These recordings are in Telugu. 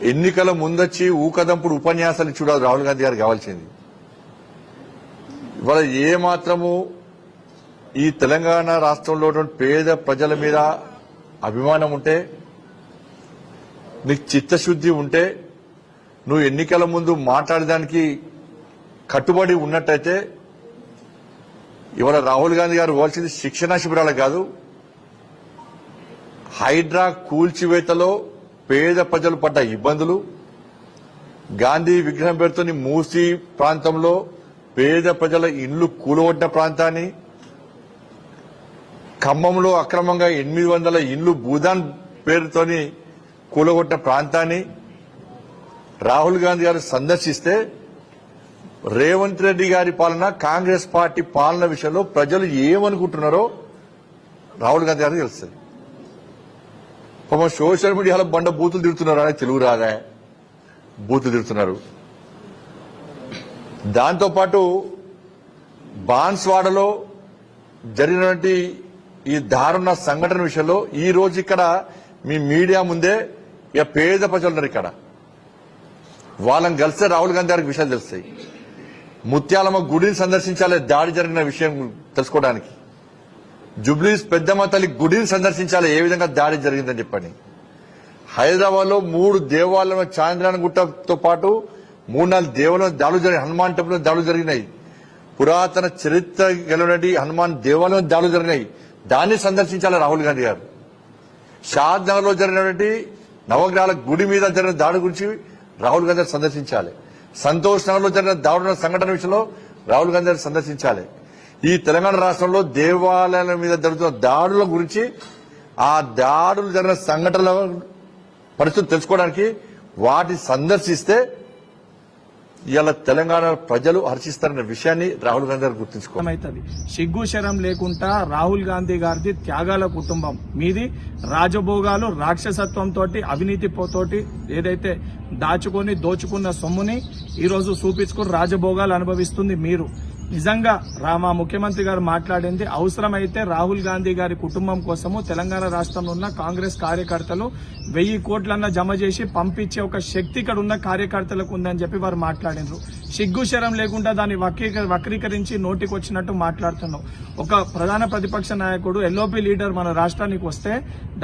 ఎన్నికల ముందొచ్చి ఊకదంపుడు ఉపన్యాసాలు చూడాలి రాహుల్ గాంధీ గారు కావాల్సింది. ఇవాళ ఏ మాత్రము ఈ తెలంగాణ రాష్ట్రంలో పేద ప్రజల మీద అభిమానం ఉంటే, నీకు చిత్తశుద్ధి ఉంటే, నువ్వు ఎన్నికల ముందు మాట్లాడడానికి కట్టుబడి ఉన్నట్టయితే ఇవాళ రాహుల్ గాంధీ గారు పోవాల్సింది శిక్షణా శిబిరాలకు కాదు, హైడ్రా కూల్చివేతలో పేద ప్రజలు పడ్డ ఇబ్బందులు, గాంధీ విగ్రహం పేరుతో మూసీ ప్రాంతంలో పేద ప్రజల ఇండ్లు కూలగొట్టిన ప్రాంతాన్ని, ఖమ్మంలో అక్రమంగా 800 ఇండ్లు భూదాన్ పేరుతోని కూలగొట్టిన ప్రాంతాన్ని రాహుల్ గాంధీ గారు సందర్శిస్తే రేవంత్ రెడ్డి గారి పాలన, కాంగ్రెస్ పార్టీ పాలన విషయంలో ప్రజలు ఏమనుకుంటున్నారో రాహుల్ గాంధీ గారికి తెలుస్తుంది. సోషల్ మీడియాలో బండ బూతులు తిడుతున్నారు, అని తెలుగు రాదా బూతులు తిడుతున్నారు. దాంతోపాటు బాన్స్వాడలో జరిగినటువంటి ఈ దారుణ సంఘటన విషయంలో ఈ రోజు ఇక్కడ మీ మీడియా ముందే ఇక పేద ప్రజలు ఉన్నారు, ఇక్కడ వాళ్ళని కలిస్తే రాహుల్ గాంధీ గారికి విషయాలు తెలుస్తాయి. ముత్యాలమ్మ గుడిని సందర్శించాలి దాడి జరిగిన విషయం తెలుసుకోవడానికి, జుబ్లీస్ పెద్దమ్మ తల్లి గుడిని సందర్శించాలి ఏ విధంగా దాడి జరిగిందని చెప్పని. హైదరాబాద్ లో 3 దేవాలయం, చాంద్రాయణ గుట్టతో పాటు 3-4 దేవాలయం దాడులు జరిగినాయి. హనుమాన్ టెంపుల్ దాడులు జరిగినాయి. పురాతన చరిత్ర గెలవనటి హనుమాన్ దేవాలయం దాడులు జరిగినాయి. దాన్ని సందర్శించాలి రాహుల్ గాంధీ గారు. షాద్ నగర్ లో జరిగినటువంటి నవగ్రహాల గుడి మీద జరిగిన దాడి గురించి రాహుల్ గాంధీ గారు సందర్శించాలి. సంతోష్ నగర్ లో జరిగిన దారుణ సంఘటన విషయంలో రాహుల్ గాంధీ గారు సందర్శించాలి. ఈ తెలంగాణ రాష్ట్రంలో దేవాలయాల మీద జరుగుతున్న దాడుల గురించి, ఆ దాడులు జరిగిన సంఘటనల పరిస్థితి తెలుసుకోవడానికి వాటి సందర్శిస్తే ఇవాళ తెలంగాణ ప్రజలు హర్షిస్తారన్న విషయాన్ని రాహుల్ గాంధీ గారు గుర్తుంచుకోవాలి. సిగ్గు శరం లేకుండా రాహుల్ గాంధీ గారిది త్యాగాల కుటుంబం, మీది రాజభోగాలు, రాక్షసత్వంతో, అవినీతితోటి ఏదైతే దాచుకొని దోచుకున్న సొమ్ముని ఈరోజు చూపించుకుని రాజభోగాలు అనుభవిస్తుంది మీరు. నిజంగా మా ముఖ్యమంత్రి గారు మాట్లాడింది, అవసరమైతే రాహుల్ గాంధీ గారి కుటుంబం కోసము తెలంగాణ రాష్ట్రంలో ఉన్న కాంగ్రెస్ కార్యకర్తలు 1000 కోట్లన్నా జమ చేసి పంపించే ఒక శక్తి ఇక్కడ ఉన్న కార్యకర్తలకు ఉందని చెప్పి వారు మాట్లాడినారు. సిగ్గు శరం లేకుండా దాన్ని వక్రీకరించి నోటికొచ్చినట్టు మాట్లాడుతున్నాం. ఒక ప్రధాన ప్రతిపక్ష నాయకుడు, ఎల్ఓపి లీడర్ మన రాష్ట్రానికి వస్తే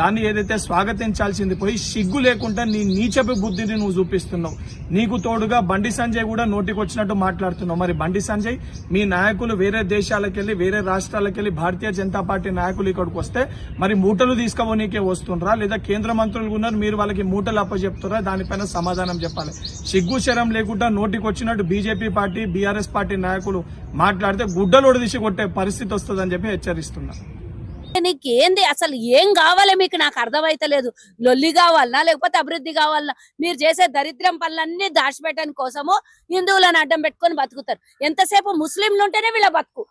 దాన్ని ఏదైతే స్వాగతించాల్సింది పోయి సిగ్గు లేకుండా నీ నీచపు బుద్ధిని నువ్వు చూపిస్తున్నావు. నీకు తోడుగా బండి సంజయ్ కూడా నోటికొచ్చినట్టు మాట్లాడుతున్నావు. మరి బండి సంజయ్, మీ నాయకులు వేరే దేశాలకెళ్లి, వేరే రాష్ట్రాలకెళ్లి భారతీయ జనతా పార్టీ నాయకులు ఇక్కడికి వస్తే మరి మూటలు తీసుకోవడానికే వస్తుండ్రా, లేదా కేంద్ర మంత్రులు ఉన్నారు మీరు వాళ్ళకి మూటలు అప్పచెప్తారా? దానిపైన సమాధానం చెప్పాలి. సిగ్గు శరం లేకుండా నోటికొచ్చినట్టు బీజేపీ పార్టీ, బీఆర్ఎస్ పార్టీ నాయకులు మాట్లాడితే గుడ్డలోడు తీసి కొట్టే పరిస్థితి వస్తుందని చెప్పి హెచ్చరిస్తున్నా. నీకేంది అసలు, ఏం కావాలి మీకు? నాకు అర్థమైతలేదు. లొల్లి కావాలనా లేకపోతే అభివృద్ధి కావాలనా? మీరు చేసే దరిద్రం పనులన్నీ దాచిపెట్టడానికి కోసము హిందువులను అడ్డం పెట్టుకొని బతుకుతారు. ఎంతసేపు ముస్లింలు ఉంటేనే వీళ్ళ బతుకు,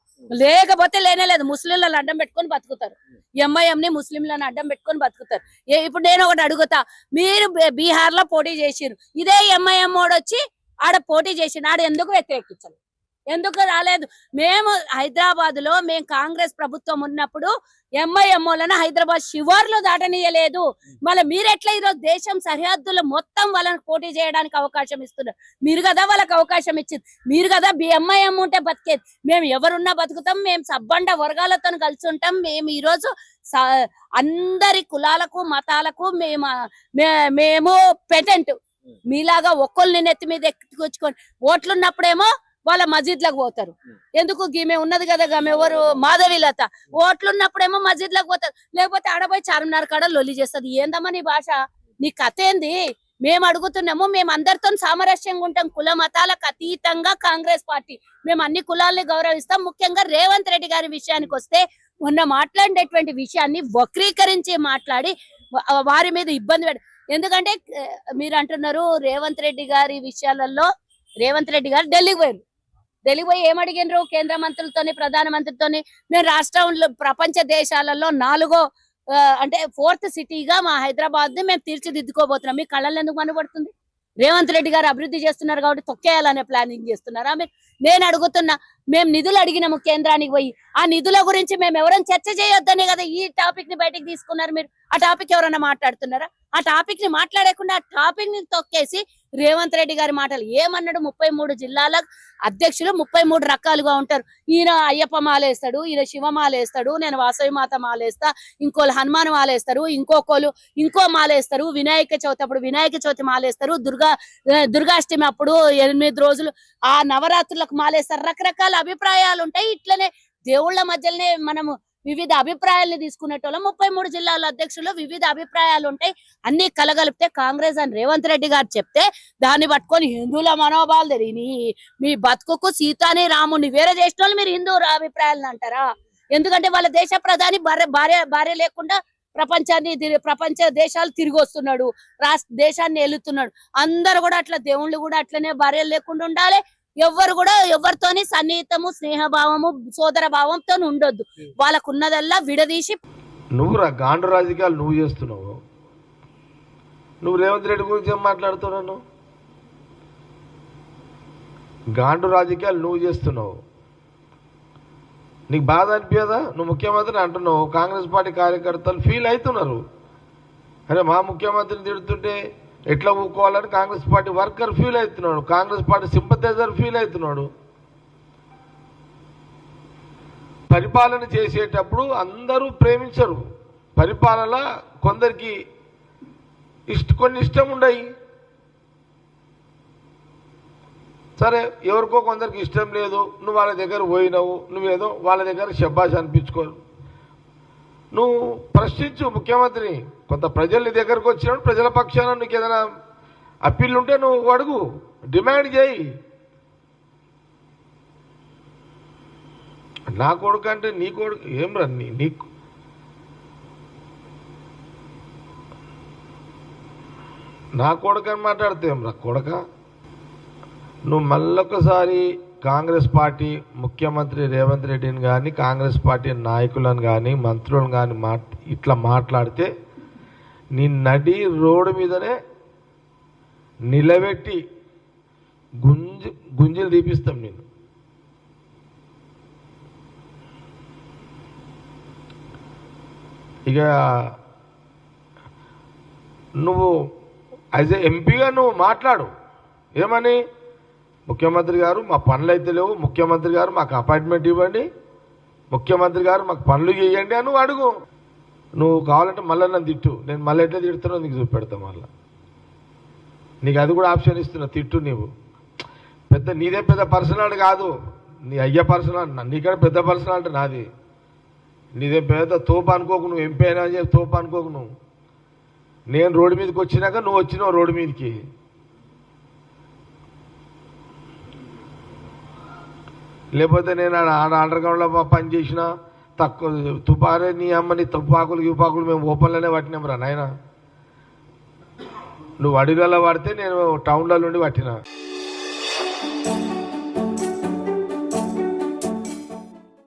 లేకపోతే లేనేలేదు. ముస్లింలను అడ్డం పెట్టుకొని బతుకుతారు. ఎంఐఎంని ముస్లింలను అడ్డం పెట్టుకొని బతుకుతారు. ఇప్పుడు నేను ఒకటి అడుగుతా, మీరు బీహార్ లో పోటీ చేసిరు, ఇదే ఎంఐఎం వచ్చి ఆడ పోటీ చేసిన, ఆడ ఎందుకు వ్యతిరేకించాలి? ఎందుకు రాలేదు? మేము హైదరాబాద్ లో మేము కాంగ్రెస్ ప్రభుత్వం ఉన్నప్పుడు ఎంఐఎంఓలను హైదరాబాద్ శివార్లు దాటనీయలేదు. మళ్ళీ మీరెట్లా ఈరోజు దేశం సరిహద్దులు మొత్తం వాళ్ళని పోటీ చేయడానికి అవకాశం ఇస్తున్నారు? మీరు కదా వాళ్ళకి అవకాశం ఇచ్చింది, మీరు కదా ఎంఐఎం ఉంటే బతికేది. మేము ఎవరున్నా బతుకుతాం, మేము సబ్బండ వర్గాలతో కలిసి ఉంటాం. మేము ఈరోజు అందరి కులాలకు మతాలకు మేము పెటెంట్. మీలాగా ఒక్కళ్ళని నెత్తి మీద ఎత్తుకొచ్చుకొని ఓట్లున్నప్పుడేమో వాళ్ళ మస్జిద్లకు పోతారు. ఎందుకు? గీమె ఉన్నది కదా, గమె ఎవరు, మాధవీలత. ఓట్లున్నప్పుడేమో మస్జిద్లకు పోతారు, లేకపోతే ఆడపోయి చార్మినార్ కాడ లొల్లి చేస్తుంది. ఏందమ్మా నీ భాష? నీ కథ ఏంది? మేము అడుగుతున్నాము. మేము అందరితో సామరస్యంగా ఉంటాం, కుల మతాలకు అతీతంగా కాంగ్రెస్ పార్టీ. మేము అన్ని కులాలని గౌరవిస్తాం. ముఖ్యంగా రేవంత్ రెడ్డి గారి విషయానికి వస్తే, మొన్న మాట్లాడినటువంటి విషయాన్ని వక్రీకరించి మాట్లాడి వారి మీద ఇబ్బంది ఎందుకంటే మీరు అంటున్నారు రేవంత్ రెడ్డి గారి విషయాలలో, రేవంత్ రెడ్డి గారు ఢిల్లీకి పోయి ఏమడిగినారు? కేంద్ర మంత్రులతోని, ప్రధానమంత్రితోని మేము రాష్ట్రంలో ప్రపంచ దేశాలలో 4th సిటీగా మా హైదరాబాద్ ని మేము తీర్చిదిద్దుకోబోతున్నాం. మీ కళ్ళల్లో ఎందుకు కనబడుతుంది? రేవంత్ రెడ్డి గారు అభివృద్ధి చేస్తున్నారు కాబట్టి తొక్కేయాలనే ప్లానింగ్ చేస్తున్నారా? నేను అడుగుతున్నా, మేము నిధులు అడిగినాము కేంద్రానికి పోయి. ఆ నిధుల గురించి మేము ఎవరైనా చర్చ చేయొద్దనే కదా ఈ టాపిక్ ని బయటకు తీసుకున్నారు. మీరు ఆ టాపిక్ ఎవరైనా మాట్లాడుతున్నారా? ఆ టాపిక్ ని మాట్లాడకుండా ఆ టాపిక్ ని తొక్కేసి రేవంత్ రెడ్డి గారి మాటలు ఏమన్నాడు? 33 జిల్లాల అధ్యక్షులు 33 రకాలుగా ఉంటారు. ఈయన అయ్యప్ప మాలేస్తాడు, ఈయన శివ మాలేస్తాడు, నేను వాసవి మాత మాలేస్తా, ఇంకోళ్ళు హనుమాన్ మాలేస్తారు, ఇంకొకళ్ళు ఇంకో మాలేస్తారు, వినాయక చవితి అప్పుడు వినాయక చవితి మాలేస్తారు, దుర్గాష్టమి అప్పుడు 8 రోజులు ఆ నవరాత్రులకు మాలేస్తారు. రకరకాల అభిప్రాయాలు ఉంటాయి. ఇట్లనే దేవుళ్ళ మధ్యలోనే మనము వివిధ అభిప్రాయాలను తీసుకునేటోళ్ళం. 33 జిల్లాల అధ్యక్షులు వివిధ అభిప్రాయాలు ఉంటాయి. అన్ని కలగలిపితే కాంగ్రెస్ అని రేవంత్ రెడ్డి గారు చెప్తే దాన్ని పట్టుకొని హిందువుల మనోభావాలు తెలియని మీ బతుకుకు సీతాని రాముని వేరే చేసిన వాళ్ళు మీరు హిందూ అభిప్రాయాలను అంటారా? ఎందుకంటే వాళ్ళ దేశ ప్రధాని భార్య లేకుండా ప్రపంచ దేశాలు తిరిగి వస్తున్నాడు, దేశాన్ని ఏలుతున్నాడు. అందరు కూడా అట్లా దేవుళ్ళు కూడా అట్లనే భార్య లేకుండా ఉండాలి. ఎవ్వరు కూడా ఎవరితోని సన్నిహితము స్నేహభావము సోదర భావంతో ఉండొద్దు. వాళ్ళకున్నదల్లా విడదీసి నువ్వు గాండు రాజకీయాలు నువ్వు చేస్తున్నావు. నువ్వు రేవంత్ రెడ్డి గురించి ఏం మాట్లాడుతున్నావు? గాండు రాజకీయాలు నువ్వు చేస్తున్నావు. నీకు బాధ అనిపించదా? నువ్వు ముఖ్యమంత్రిని అంటున్నావు, కాంగ్రెస్ పార్టీ కార్యకర్తలు ఫీల్ అవుతున్నారు. అరే మా ముఖ్యమంత్రిని తిడుతుంటే ఎట్లా ఊకోవాలని కాంగ్రెస్ పార్టీ వర్కర్ ఫీల్ అవుతున్నాడు, కాంగ్రెస్ పార్టీ సింపథైజర్ ఫీల్ అవుతున్నాడు. పరిపాలన చేసేటప్పుడు అందరూ ప్రేమించరు. పరిపాలన కొందరికి కొన్ని ఇష్టం ఉండయి. సరే ఎవరికో కొందరికి ఇష్టం లేదు, నువ్వు వాళ్ళ దగ్గర పోయినావు, నువ్వేదో వాళ్ళ దగ్గర శబ్బాష్ అనిపించుకోరు. నువ్వు ప్రశ్నించు ముఖ్యమంత్రిని. కొంత ప్రజలు నీ దగ్గరకు వచ్చినప్పుడు ప్రజల పక్షాన నీకు ఏదైనా అప్పీల్ ఉంటే నువ్వు అడుగు, డిమాండ్ చేయి. నా కొడుకు అంటే నీ కొడుకు ఏం రా? నీకు నా కొడుకు అని మాట్లాడితే ఏం రా కొడక? నువ్వు మళ్ళొకసారి కాంగ్రెస్ పార్టీ ముఖ్యమంత్రి రేవంత్ రెడ్డిని కానీ కాంగ్రెస్ పార్టీ నాయకులను కానీ మంత్రులను కానీ ఇట్లా మాట్లాడితే నీ నడి రోడ్డు మీదనే నిలబెట్టి గుంజలు తీపిస్తాం నేను. ఇక నువ్వు యాజ్ ఏ ఎంపీగా నువ్వు మాట్లాడు. ఏమని? ముఖ్యమంత్రి గారు మా పనులు అయితే లేవు, ముఖ్యమంత్రి గారు మాకు అపాయింట్మెంట్ ఇవ్వండి, ముఖ్యమంత్రి గారు మాకు పనులు చేయండి అని నువ్వు అడుగు. నువ్వు కావాలంటే మళ్ళీ నన్ను తిట్టు, నేను మళ్ళీ ఎట్లా తిడుతున్నావు నీకు చూపెడతా. మళ్ళీ నీకు అది కూడా ఆప్షన్ ఇస్తున్నా, తిట్టు. నీవు నీదే పెద్ద పర్సనాలిటీ కాదు, నీ అయ్యే పర్సనాలిటీ. నీకంటే పెద్ద పర్సనాలిటీ నాది. నీదే పెద్ద తోపు అనుకోకు, నువ్వు ఎంపీ అయినా అని చెప్పి తోపు అనుకోకు. నువ్వు నేను రోడ్డు మీదకి వచ్చినాక నువ్వు వచ్చినావు రోడ్డు మీదకి. లేకపోతే నేను అండర్ గ్రౌండ్లో పని చేసిన తక్కువ తుపారే నీ అమ్మని తుపాకులు మేము ఓపెన్లోనే పట్టినాం రా నాయన. నువ్వు అడవిలో పడితే నేను టౌన్లో నుండి పట్టినా.